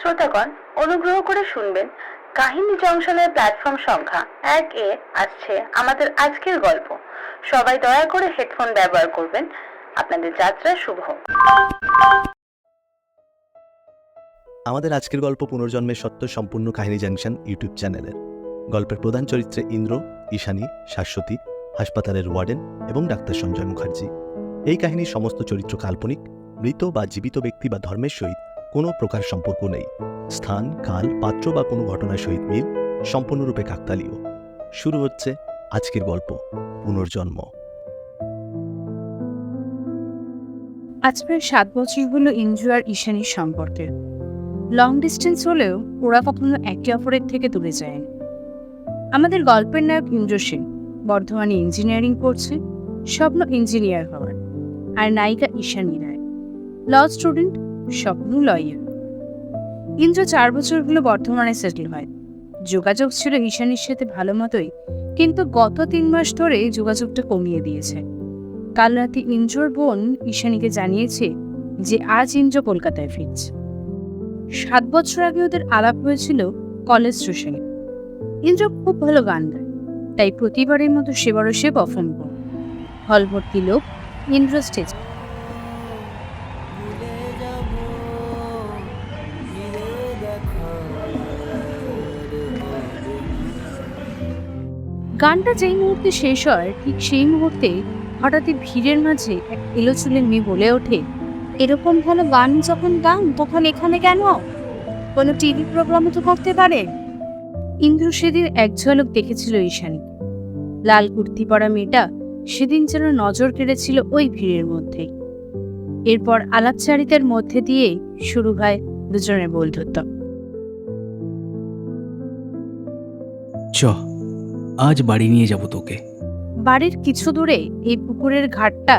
শ্রোতাগণ, অনুগ্রহ করে শুনবেন। কাহিনী জংশনের প্ল্যাটফর্ম সংখ্যা 1 এ আসছে আমাদের আজকের গল্প। সবাই দয়া করে হেডফোন ব্যবহার করবেন। আপনাদের যাত্রা শুভ হোক। আমাদের আজকের গল্প পুনর্জন্মের সত্য সম্পূর্ণ কাহিনী জাংশন ইউটিউব চ্যানেলের। গল্পের প্রধান চরিত্রে ইন্দ্র, ঈশানী, শাশ্বতী, হাসপাতালের ওয়ার্ডেন এবং ডাক্তার সঞ্জয় মুখার্জি। এই কাহিনীর সমস্ত চরিত্র কাল্পনিক। মৃত বা জীবিত ব্যক্তি বা ধর্মের সহিত কোনো প্রকার সম্পর্ক নেই। স্থান, কাল, পাত্র বা কোনো ঘটনার সহিত মিল সম্পূর্ণরূপে কাকতালীয়। শুরু হচ্ছে আজকের গল্প, পুনর্জন্ম। আজ প্রায় 7 বছর হলো ইন্দ্র আর ঈশানীর সম্পর্কে। লং ডিস্টেন্স হলেও ওরা কখনো একে অপরের থেকে দূরে যায়নি। আমাদের গল্পের নায়ক ইন্দ্র সেন বর্ধমানে ইঞ্জিনিয়ারিং করছে, স্বপ্ন ইঞ্জিনিয়ার হওয়ার। আর নায়িকা ঈশানী রায়, ল স্টুডেন্ট, স্বপ্ন লয়ার। ইন্দ্র 4 বছর হলো বর্ধমানে সেটেল হয়। যোগাযোগ ছিল ঈশানীর সাথে ভালো মতোই, কিন্তু গত 3 মাস ধরে যোগাযোগটা কমিয়ে দিয়েছে। কাল রাতে ইন্দ্রর বোন ঈশানীকে জানিয়েছে যে আজ ইন্দ্র কলকাতায় ফিরছে। 7 বছর আগে ওদের আলাপ হয়েছিল কলেজ স্টেশনে। ইন্দ্র খুব ভালো গান গায়, তাই প্রতিবারের মতো সেবারও সে পারফর্ম করে। হল ভর্তি লোক, ইন্দ্র স্টেজ। গানটা যেই মুহূর্তে শেষ হয়, ঠিক সেই মুহূর্তে হঠাৎই ভিড়ের মাঝে এক এলো চুলের মেয়ে বলে ওঠে, এরকম ভালো গান যখন গান তখন এখানে কেন? কোনো টিভি প্রোগ্রামে তো করতে পারে। ইন্দ্র সেদিন এক ঝলক দেখেছিল ঈশানী। লাল কুর্তি পরা মেয়েটা সেদিন যেন নজর কেড়েছিল ওই ভিড়ের মধ্যেই। এরপর আলাপচারিতার মধ্যে দিয়ে শুরু হয় দুজনের বন্ধুত্ব। আজ বাড়ি নিয়ে যাব তোকে। বাড়ির কিছু দূরে এই পুকুরের ঘাটটা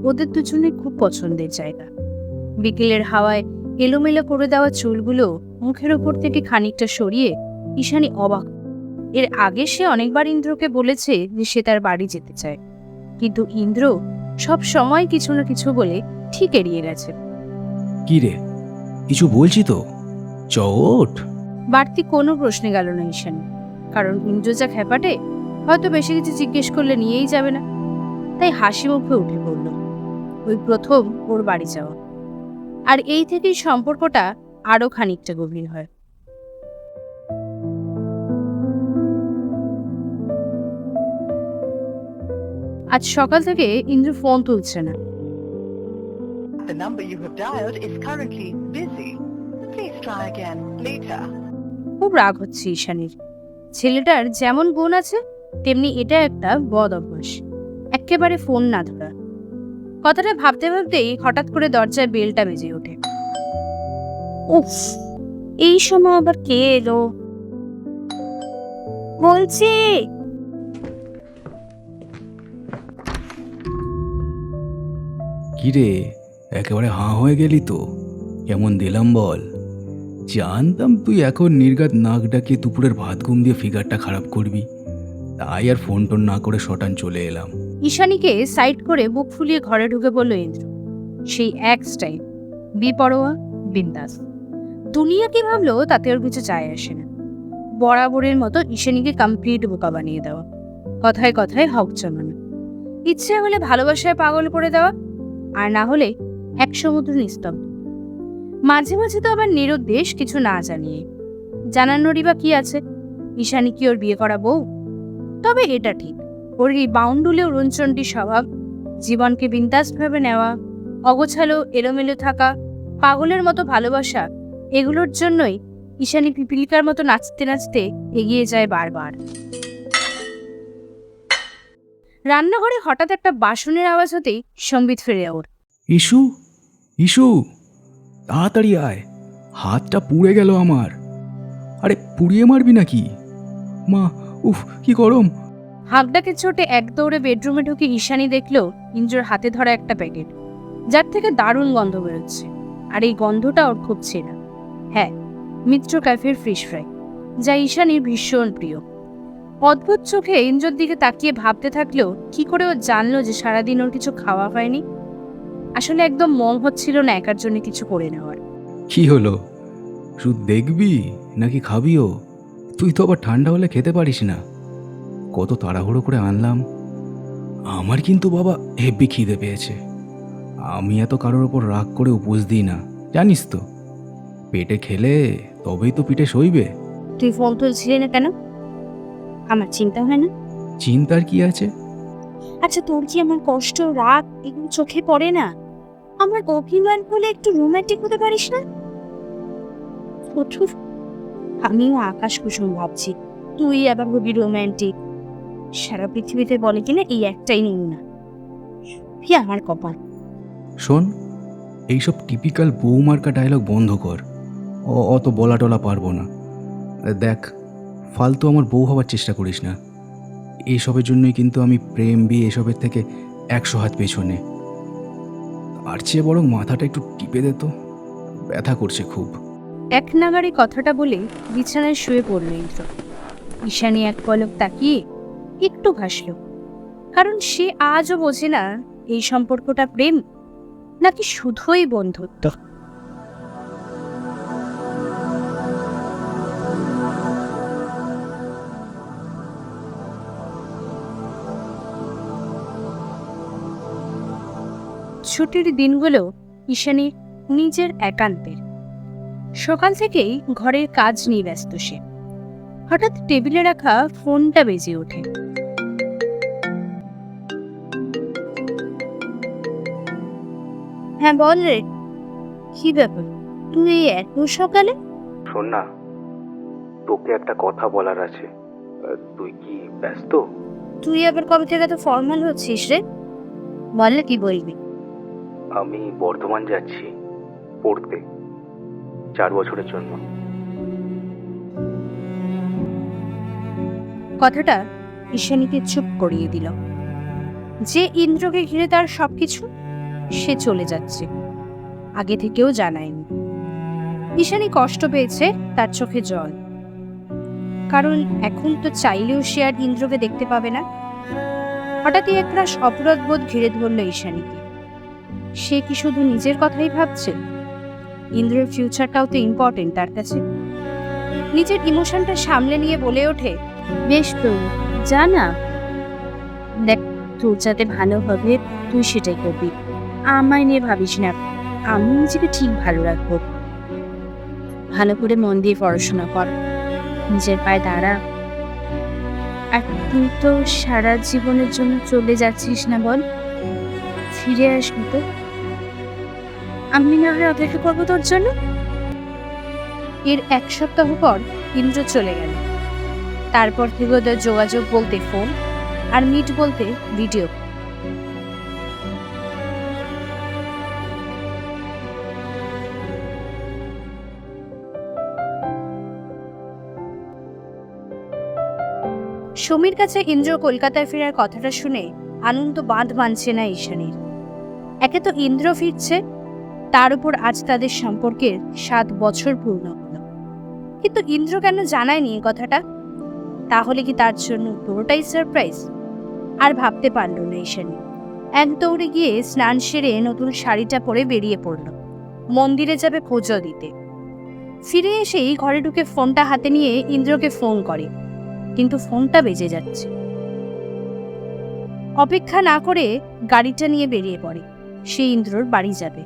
ওদের দুজনের খুব পছন্দের জায়গা। বিকেলের হাওয়ায় এলোমেলো করে দেওয়া চুলগুলো মুখের ওপর থেকে খানিকটা সরিয়ে ঈশানী অবাক। এর আগে সে অনেকবার ইন্দ্রকে বলেছে যে সে তার বাড়ি যেতে চায়, কিন্তু ইন্দ্র সব সময় কিছু না কিছু বলে ঠিক এড়িয়ে গেছে। কি রে, কিছু বলছি তো, ওঠ। বাড়তি কোনো প্রশ্নে গেল না ঈশানী, কারণ ইন্দ্র যা খ্যাপাটে, হয়তো বেশি কিছু জিজ্ঞেস করলে নিয়েই যাবে না। তাই হাসি মুখে উঠে পড়ল। ওই প্রথম ওর বাড়ি যাওয়া, আর এই থেকেই সম্পর্কটা আরো খানিকটা গভীর হয়। আজ সকাল থেকে ইন্দ্র ফোন তুলছে না। The number you have dialed is currently busy. Please try again later. খুব রাগ হচ্ছে ঈশানীর। ছেলেটার যেমন গুণ আছে তেমনি এটা একটা বদ অভ্যাস, একেবারে ফোন না ধরা। কথাটা ভাবতে ভাবতেই হঠাৎ করে দরজায় বেলটা বেজে ওঠে। উফ, এই সময় আবার কে এলো? বলছি। কি রে, একেবারে হাঁ হয়ে গেলি তো? কেমন দিলাম বল? জানতাম তুই এখন নির্ঘাত নাক ডাকিয়ে দুপুরের ভাত ঘুম দিয়ে ফিগারটা খারাপ করবি, তাই আর ফোন টোন না করে শটান চলে এলাম। ঈশানীকে সাইড করে বুক ফুলিয়ে ঘরে ঢুকে বলল ইন্দ্র। সেই এক স্টাইল, বেপরোয়া, বিন্দাস। দুনিয়া কি ভাবলো তাতে ওর কিছু যায় আসে না। বরাবরের মতো ঈশানীকে কমপ্লিট বোকা বানিয়ে দেওয়া, কথায় কথায় হক জমানো, ইচ্ছে হলে ভালোবাসায় পাগল করে দেওয়া, আর না হলে এক সমুদ্র নিস্তব্ধ। মাঝে মাঝে তো আবার নিরুদ্দেশ কিছু না জানিয়ে। জানানোরই বা কি আছে? ঈশানী কি ওর বিয়ে করা বউ? তবে এটা ঠিক, ওর এই বাউন্ডুলে রঞ্চনটি স্বভাব, জীবনকে বিন্দাস ভাবে নেওয়া, অগোছালো এলোমেলো থাকা, পাগলের মতো ভালোবাসা, এগুলোর জন্যই ঈশানী পিপিলিকার মতো নাচতে নাচতে এগিয়ে যায় বারবার। রান্নাঘরে হঠাৎ একটা বাসনের আওয়াজ হতেই সম্বিত ফিরে ওর। ইস্যু, ইস্যু, তাড়াতাড়ি আয়, হাতটা পুড়ে গেল আমার। আরে পুড়িয়ে মারবি নাকি? মা, উফ কি গরম। হাঁকডাকে চোটে এক দৌড়ে বেডরুমে ঢুকে ঈশানী দেখলো ইন্দ্রর হাতে ধরা একটা প্যাকেট, যার থেকে দারুণ গন্ধ বেরোচ্ছে। আর এই গন্ধটা ওর খুব চেনা। হ্যাঁ, মিত্র ক্যাফের ফিশ ফ্রাই, যা ঈশানীর ভীষণ প্রিয়। অদ্ভুত চোখে ইন্দ্রর দিকে তাকিয়ে ভাবতে থাকলেও কি করে ও জানলো যে সারাদিন ওর কিছু খাওয়া হয়নি। আসলে একদম মন হচ্ছিল না একার জন্য কিছু করে নেওয়ার। কি হলো, শুধু দেখবি নাকি খাবিও? তুই তো আবার ঠান্ডা হলে খেতে পারিস না। কত তাড়াহুড়ো করে আনলাম। আমার কিন্তু বাবা হেব্বি খিদে পেয়েছে। আমি এত কারোর ওপর রাগ করে উপোস দিই না, জানিস তো। পেটে খেলে তবেই তো পিঠে সইবে। তুই ফোন তুলছিলি না কেন? আমার চিন্তা হয় না? চিন্তার কি আছে? আচ্ছা, তোর কি আমার কষ্ট, রাগ এগুলো চোখে পড়ে না? আমার অভিমান হলে একটু রোমান্টিক হতে পারিস না? প্রচুর। আমিও আকাশ কুসুম ভাবছি, তুই আবার হবি রোমান্টিক। সারা পৃথিবীতে বলে কিনা এই একটাই নিউ না। কি আমার কপাল। শোন, এইসব টিপিক্যাল বৌমার্কা ডায়লগ বন্ধ কর। অত বলা টলা পারবো না। দেখ, ফালতু আমার বউ হওয়ার চেষ্টা করিস না। এইসবের জন্যই কিন্তু আমি প্রেম বিয়ে এসবের থেকে 100 হাত পেছনে। আর চেয়ে বরং মাথাটা একটু টিপে দে তো, ব্যথা করছে খুব। এক নাগারে কথাটা বলে বিছানায় শুয়ে পড়ল ইন্দ্র। ঈশানী এক পলক তাকিয়ে একটু হাসল, কারণ সে আজও বোঝে না এই সম্পর্কটা প্রেম নাকি শুধুই বন্ধুত্ব। ছুটির দিনগুলো ঈশানীর নিজের একান্তের। সকাল থেকেই ঘরের কাজ নিয়ে ব্যস্ত সে। হঠাৎ টেবিলে রাখা ফোনটা বেজে ওঠে। হ্যাঁ বল রে, কি ব্যাপার? তুই এত সকালে? শোন না, তোকে একটা কথা বলার আছে। তুই কি ব্যস্ত? তুই আবার কবে থেকে এত ফর্মাল হচ্ছিস রে? বল কি বলবি? আমি বর্ধমান যাচ্ছি পড়তে 4 বছরের জন্য। কথাটা ঈশানীকে চুপ করিয়ে দিল। যে ইন্দ্রকে ঘিরে তার সবকিছু, সে চলে যাচ্ছে, আগে থেকেও জানায়নি। ঈশানী কষ্ট পেয়েছে, তার চোখে জল। কারণ এখন তো চাইলেও সে আর ইন্দ্রকে দেখতে পাবে না। হঠাৎই একরাশ অপরাধ বোধ ঘিরে ধরল ঈশানীকে। সে কি শুধু নিজের কথাই ভাবছে? ইন্দ্রের ফিউচারটাও তো ইম্পর্টেন্ট তার কাছে। নিজের ইমোশনটা সামলে নিয়ে বলে ওঠে, বেশ তো, জানা দেখ, তোর যাতে ভালো হবে তুই সেটাই করবি। আমায় নিয়ে ভাবিস না, আমি নিজেকে ঠিক ভালো রাখবো। ভালো করে মন দিয়ে পড়াশোনা কর, নিজের পায়ে দাঁড়া। আর তুই তো সারা জীবনের জন্য চলে যাচ্ছিস না, বল ফিরে আসবি তো? আমি না হয় অপেক্ষা করবো তোর জন্য। এর 1 সপ্তাহ পর ইন্দ্র চলে গেল। তারপর থেকে ওদের যোগাযোগ বলতে ফোন, আর মিট বলতে ভিডিও। সমীর কাছে ইন্দ্র কলকাতায় ফেরার কথাটা শুনে আনন্দ বাঁধ মানছে না ঈশানীর। একে তো ইন্দ্র ফিরছে, তার উপর আজ তাদের সম্পর্কের 7 বছর পূর্ণ হলো। কিন্তু ইন্দ্র কেন জানায়নি এই কথাটা? তাহলে কি তার জন্য পুরোটাই সারপ্রাইজ? আর ভাবতে পারল না ঈশানী। এক দৌড়ে গিয়ে স্নান সেরে নতুন শাড়িটা পরে বেরিয়ে পড়ল, মন্দিরে যাবে পুজো দিতে। ফিরে এসেই ঘরে ঢুকে ফোনটা হাতে নিয়ে ইন্দ্রকে ফোন করে, কিন্তু ফোনটা বেজে যাচ্ছে। অপেক্ষা না করে গাড়িটা নিয়ে বেরিয়ে পড়ে, সে ইন্দ্রর বাড়ি যাবে।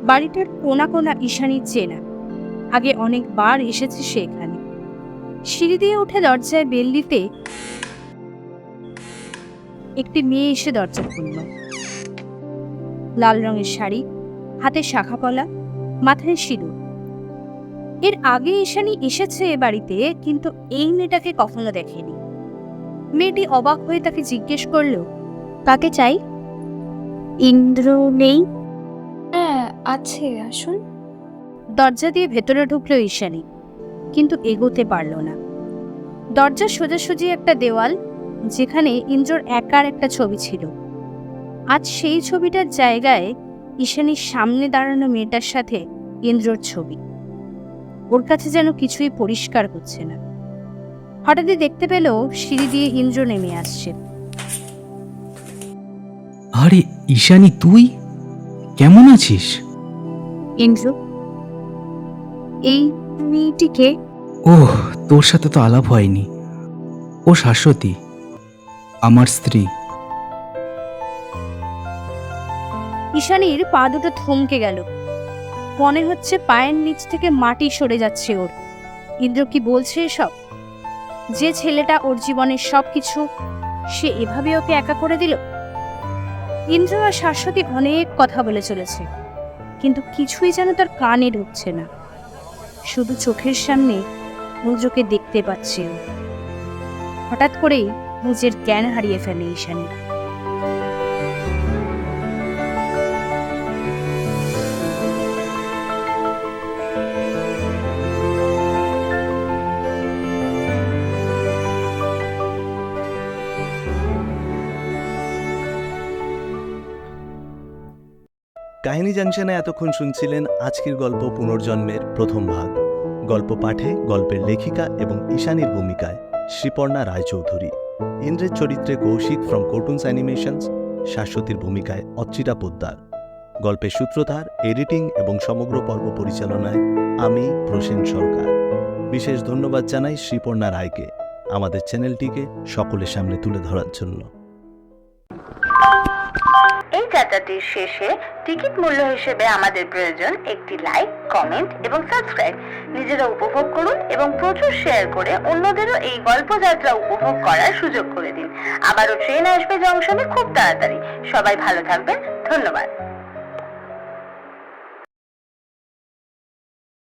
বাড়িটার কোনা কোনা ঈশানীর চেনা, আগে অনেকবার এসেছে সে এখানে। সিঁড়ি দিয়ে উঠে দরজায় বেল দিতে একটি মেয়ে এসে দরজা খুলল। লাল রঙের শাড়ি, হাতে শাখাপলা, মাথায় সিঁদুর। এর আগে ঈশানী এসেছে এ বাড়িতে, কিন্তু এই মেয়েটাকে কখনো দেখেনি। মেয়েটি অবাক হয়ে তাকে জিজ্ঞেস করলো, কাকে চাই? ইন্দ্র নেই? হ্যাঁ আছে, আসুন। দরজা দিয়ে ভেতরে ঢুকলো ঈশানী, কিন্তু এগোতে পারল না। দরজার সোজাসুজি একটা দেওয়াল, যেখানে ইন্দ্রর একার একটা ছবি ছিল। আজ সেই ছবিটার জায়গায় ঈশানীর সামনে দাঁড়ানো মেয়েটার সাথে ইন্দ্রর ছবি। ওর কাছে যেন কিছুই পরিষ্কার হচ্ছে না। হঠাৎই দেখতে পেল সিঁড়ি দিয়ে ইন্দ্র নেমে আসছে। আরে ঈশানী, তুই কেমন আছিস? ইন্দ্র, এই মেয়েটিকে? ওহ, তোর সাথে তো আলাপ হয়নি। ও শাশ্বতী, আমার স্ত্রী। ঈশানীর পা দুটো থমকে গেল। মনে হচ্ছে পায়ের নিচ থেকে মাটি সরে যাচ্ছে ওর। ইন্দ্র কি বলছে এসব? যে ছেলেটা ওর জীবনের সবকিছু, সে এভাবে ওকে একা করে দিল। ইন্দ্র আর শাশ্বতী অনেক কথা বলে চলেছে, কিন্তু কিছুই যেন তার কানে ঢুকছে না। শুধু চোখের সামনে ইন্দ্রকে দেখতে পাচ্ছে ও। হঠাৎ করেই নিজের জ্ঞান হারিয়ে ফেলে ঈশানী। কাহিনী জাংশনে এতক্ষণ শুনছিলেন আজকের গল্প পুনর্জন্মের প্রথম ভাগ। গল্প পাঠে গল্পের লেখিকা এবং ঈশানীর ভূমিকায় শ্রীপর্ণা রায়চৌধুরী, ইন্দ্রের চরিত্রে কৌশিক ফ্রম কার্টুনস অ্যানিমেশনস, শাশ্বতীর ভূমিকায় অচ্চিতা পোদ্দার। গল্পের সূত্রধার, এডিটিং এবং সমগ্র পর্ব পরিচালনায় আমি প্রসেন সরকার। বিশেষ ধন্যবাদ জানাই শ্রীপর্ণা রায়কে আমাদের চ্যানেলটিকে সকলের সামনে তুলে ধরার জন্য। এই যাত্রাটির শেষে টিকিট মূল্য হিসেবে আমাদের প্রয়োজন একটি লাইক, কমেন্ট এবং সাবস্ক্রাইব। নিজেরা উপভোগ করুন এবং প্রচুর শেয়ার করে অন্যদেরও এই গল্প যাত্রা উপভোগ করার সুযোগ করে দিন। আবারও ট্রেন আসবে জংশনে খুব তাড়াতাড়ি। সবাই ভালো থাকবেন। ধন্যবাদ।